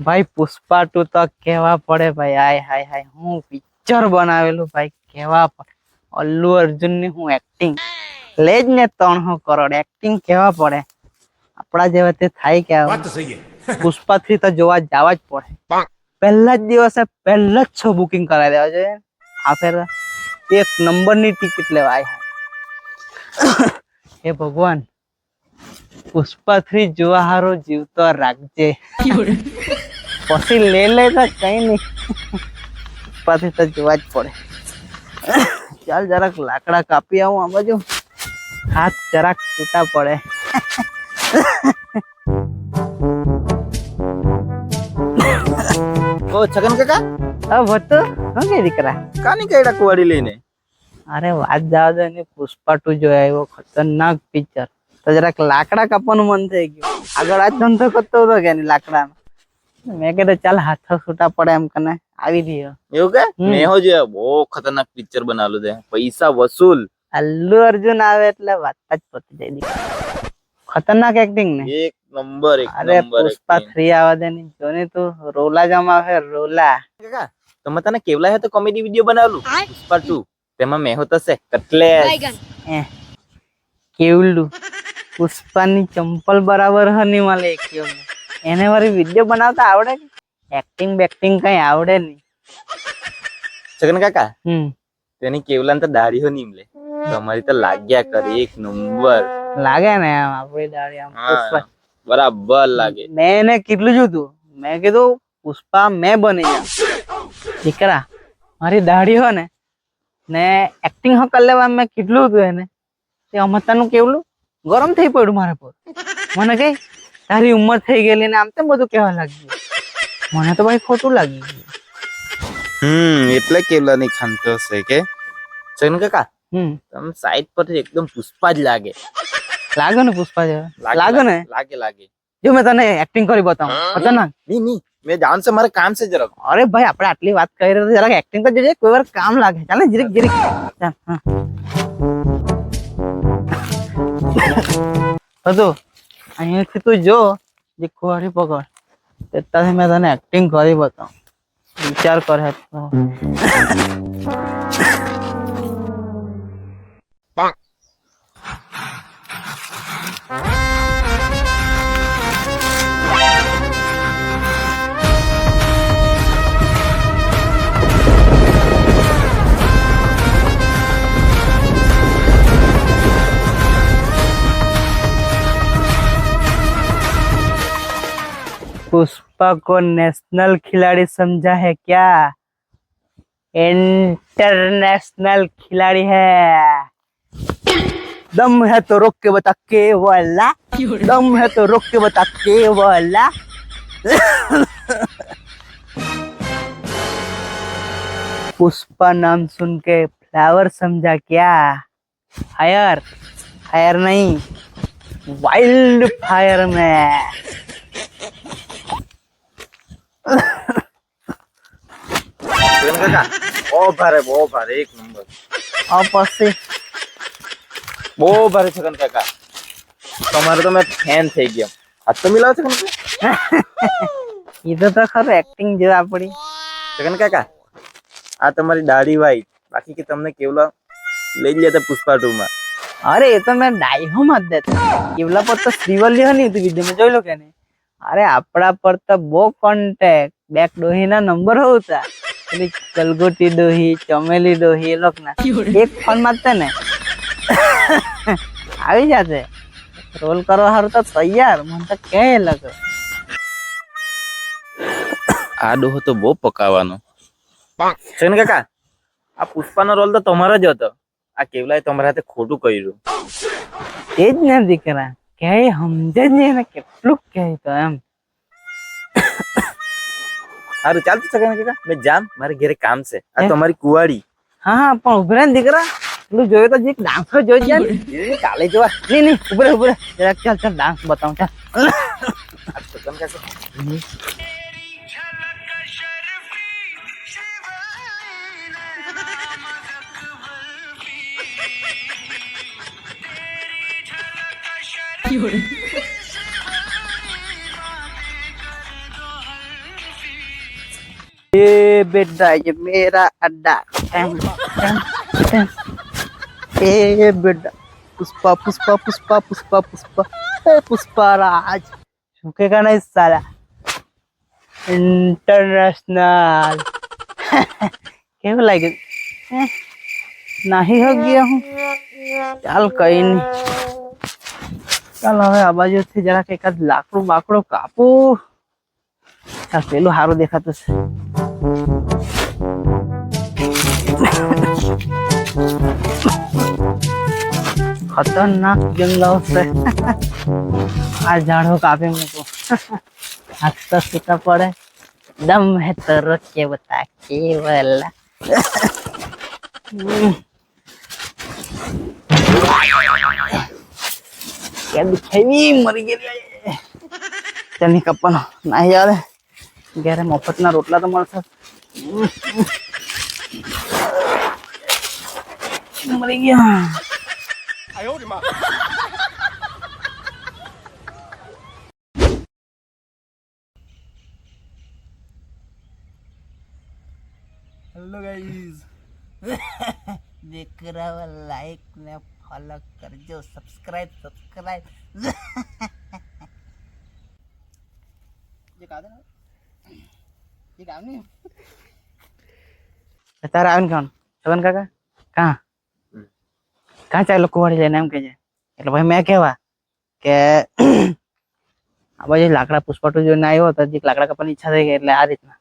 ભાઈ પુષ્પા 2 તો કેવા પડે ભાઈ, હાય હાય હાય, હું પિક્ચર બનાવેલું ભાઈ, કેવા પડે. અલ્લુ અર્જુન ની હું એક્ટિંગ, લેજ ને 300 કરોડ એક્ટિંગ કેવા પડે. આપણા જેવા તે થાય કે પુષ્પા 3 તો જોવા જવા જ પડે. પહેલા જ દિવસે પહેલા જ શો બુકિંગ કરાવી દેવા જોઈએ. આ ફેર 1 નંબરની ટિકિટ લેવાય. હે ભગવાન, પુષ્પા 3 જોવા હારો જીવતો રાખજે. પછી લે તો કઈ નઈ, પુષ્પા 3 તો જોવા જ પડે. ચાલ જરાક લાકડા કાપી આવું આ બાજુ, હાથ જરાક છૂટા પડે. ઓ છગન કાકા, હા ભટ્ટુ, શું કે દીકરા? કાની કઈડા કુવાડી લઈને? અરે વાત જવા દે ને, પુષ્પા 2 જોયા આવ્યો, ખતરનાક પિક્ચર. તો જરાક લાકડા કાપવાનું મન થઈ ગયું. આગળ આ ધંધો કરતો હતો કે લાકડાનો, મેં કીધું ચાલ હાથ છૂટા પડે એમ કને આવી રહ્યો. એવું કે મેં હો જો બહુ ખતરનાક પિક્ચર બનાવેલું છે, પૈસા વસૂલ. અલ્લુ અર્જુન આવે એટલે વાત જ પતી જાય દીકરા. ખતરનાક એક્ટિંગ ને, એક નંબર. અરે પુષ્પા 3 આવા દે ને, જોને તું રોલા જમા આવે રોલા. કાકા તમે તને કેવલા હે તો કોમેડી વિડિયો બનાવેલું પુષ્પા 2, તેમાં મેં હોતો છે કટલેસ. કેવલું પુષ્પાની ચંપલ બરાબર હની મળે. કેવલું એને મારી વિડીયો બનાવતા આવડે, એક્ટિંગ બેક્ટિંગ કઈ આવડે નહીં. છગન કાકા તેની કેવલાને તો દાઢી હો નહીં મળે, તમારી તો લાગ્યા કરે એક નંબર લાગે ને આમ આપડી દાઢી આમ પુષ્પા બરાબર લાગે. મેં એને કેટલું જોતું, મેં કીધું પુષ્પા મેં બની જાઉં. દીકરા મારી દાઢી હો ને એક્ટિંગ હો કરી લેવા મેં કેટલું હતું એને, તે અમતાનું કેવલું ગરમ થઈ પડ્યું મારા પર. મને કઈ તારી ઉંમર થઈ ગયેલી ને આમ તેમ બધું કહેવા લાગ્યું. મને તો ભાઈ ખોટું લાગી ગયું. એટલે કેવલા ની ખાનતો છે કે છગન કાકા, તમે સાઈડ પરથી એકદમ પુષ્પા જ લાગે. લાગે ને પુષ્પા જેવા લાગે ને? લાગે. જો મેં તને એક્ટિંગ કરી બતાવું. ખતરનાક. નહીં મેં જાણ છે, મારે કામ છે જરાક. અરે ભાઈ આપણે આટલી વાત કરી રહ્યા જરાક એક્ટિંગ તો જોજે, કોઈ વાર કામ લાગે. ચાલ ને જીરીક જીરીક. તો અહીંયાથી તું જો, જે કુવાડી પકડ તેતાથી મેં તને એક્ટિંગ કરી બતાવું. વિચાર કરે તો पुष्पा को नेशनल खिलाड़ी समझा है क्या? इंटरनेशनल खिलाड़ी है. दम है तो रोक के बता केवला, दम है तो रोक के बता केवला. पुष्पा नाम सुन के फ्लावर समझा क्या? फायर, फायर नहीं, वाइल्ड फायर में. બહુ ભારે એક નંબર. પછી બહુ ભારે છગન કાકા, તમારે તો મેં ફેન થઈ ગયા. હાથ તો મિલાવો છગન કીધું તો ખરું એક્ટિંગ જો આપડી. છગન કાકા આ તમારી દાઢી વાઈ, બાકી કે તમને કેવલા લઈ જ લેતા પુષ્પા 2 માં. અરે એ તો મેં ડાયહો માં જ દેતા, કેવલા પર તો શ્રીવલ્લી હની હતી વિડીયો માં જોઈ લો કે નહીં. અરે આપડા પર તો બહુ કોન્ટેક્ટ, બેક ડોહી ના નંબર હોતા, પેલી કલગોટી ડોહી, ચમેલી ડોહી એ લોક ના એક ફોન માં ને આવી જશે. રોલ કરવા હારું તો તૈયાર, મને તો કે લાગે. આ ડોહો તો બહુ પકાવાનો. છગન કાકા આ પુષ્પાનો રોલ તો તમારો જ હતો, આ કેવલાએ તમારા હાથે ખોટું કર્યું. એ જ ને દીકરા, કે સમજે જ નહીં ને કેટલું કહે તો એમ. સારું ચાલતું છગન કાકા, મેં જામ, મારે ઘરે કામ છે. આ તમારી કુવાડી. હા પણ ઉભરે ને દીકરા, પેલું જોયું તો જે ડાન્સ જોઈ જાય ને કાલે જોવા. નહીં ઉભરે જરાક ચાલ ડાન્સ બતાવું ચાલ. છગન કાકા ये बेटा ये मेरा अड्डा टैम, टैम, टैम। ए बेटा पुष्पा पुष्पा पुष्पा पुष्पा पुष्पा पुष्पा राज झुकेगा नहीं साला इंटरनेशनल કેવું લાગે નહીં હો ગયા હું ચાલ કઈ નહીં ચાલ હવે આ બાજુથી જરાક એકાદ લાકડું બાકડું કાપું ચાલ પેલું સારું દેખાતું છે खतरनाक जंगल से आज झाड़ो काफी मुझको हंसता सीखा पड़े दम है तो रोक के बता केवल क्या दिखाई मरी गई चल नहीं कपन नहीं यार गैर मफत ना रोटला तो मरता मरी गया हेलो गाइस देख रहा हो लाइक ने फॉलो करजो सब्सक्राइब सब्सक्राइब ये का दे ये काम नहीं तारा आवन कौन सवन काका कहां कहां चाहे लोग कुवाड़ी लेने एम कहे એટલે ભાઈ મેં કહેવા કે આ બાજુ લાકડા પુષ્પા ટુ જોઈને આવ્યો તો જે લાકડા કાપવાની ઈચ્છા થઈ ગઈ એટલે આ રીતના